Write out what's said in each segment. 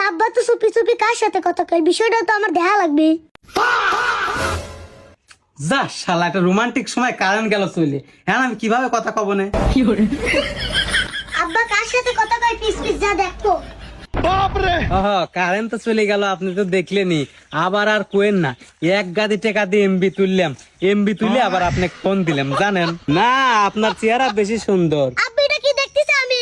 আব্বা তো চুপি চুপি কার সাথে কথা কয়, বিষয়টা তো আমার দেখা লাগবে। যা শালা, একটা রোমান্টিক সময় কারেন্ট গেল চলে। হ্যাঁ, আমি কিভাবে কথা কব না? আব্বা কার সাথে কথা কয় পিস পিস যা দেখো। কারেন্ট তো চলে গেল, আপনি তো দেখলেনি। আবার আর কোয়েন না, এক গাদি টাকা দিয়ে এমবি তুললাম, এমবি তুলে আবার আপনাকে ফোন দিলাম জানেন না। আপনার চেহারা বেশি সুন্দর। আব্বা এটা কি দেখতেছি আমি?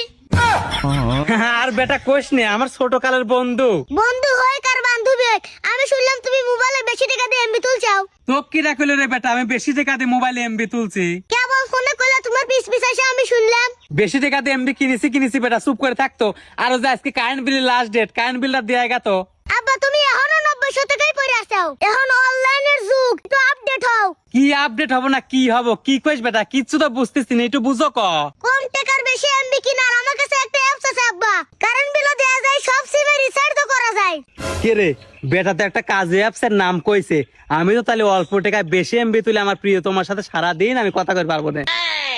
আর বেটা কোষ নে, আমার ছোট কালের বন্ধু। বন্ধু হয় কার বান্ধবী হয়? আমি শুনলাম তুমি মোবাইলে বেশি টাকা দিয়ে এমবি তুলছাও। তো কি রাখলে রে বেটা, আমি বেশি টাকা দিয়ে মোবাইলে এমবি তুলছি। কেবল ফোনে কইলা তোমার পিস পিস এসে আমি শুনলাম। বেশি টাকা দিয়ে এমবি কিনেছি বেটা, চুপ করে থাকতো। আর যে আজকে কারেন্ট বিলের লাস্ট ডেট, কারেন্ট বিলটা দেয়া গেতো। আব্বা তুমি এখনো 90 টাকাই পড়ে আছাও। এখন অনলাইনের যুগ, একটু আপডেট হও। কি আপডেট হবো না কি হবো, কি কইস বেটা, কিচ্ছু তো বুঝতেছি না, একটু বুঝো ক। কম টাকার বেশি এমবি কিনার আমার কাছে একটা অ্যাপস আছে আব্বা। কারেন্ট বিলও দেয়া যায়, সব সিমে রিচার্জও করা যায়। কে রে বেটা, তো একটা কাজে অ্যাপসের নাম কইছে। আমি তো তাহলে অল্প টাকায় বেশি এমবি তুলে আমার প্রিয় তোমার সাথে সারাদিন আমি কথা কই পারবো না।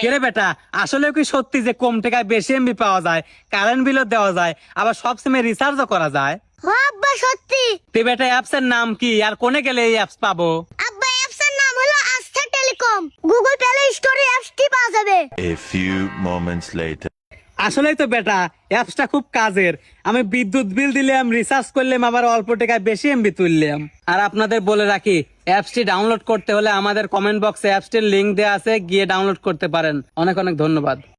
কে রে বেটা, আসলে কি সত্যি যে কম টাকায় বেশি এমবি পাওয়া যায়, কারেন্ট বিলও দেওয়া যায়, আবার সব সিমে রিচার্জও করা যায়? ও আব্বা সত্যি। তে বেটা অ্যাপসের নাম কি, আর কোনে গেলে এই অ্যাপস পাবো? আব্বা অ্যাপসের নাম হলো আস্থা টেলিকম। গুগল প্লে স্টোরে অ্যাপসটি পাওয়া যাবে। A few moments later. আসলেই তো বেটা, অ্যাপসটা খুব কাজের। আমি বিদ্যুৎ বিল দিলাম, রিচার্জ করলাম, আবার অল্প টাকায় বেশি এমবি তুললাম। আর আপনাদের বলে রাখি, অ্যাপসটি ডাউনলোড করতে হলে আমাদের কমেন্ট বক্সে অ্যাপসটির লিংক দেওয়া আছে, গিয়ে ডাউনলোড করতে পারেন। অনেক অনেক ধন্যবাদ।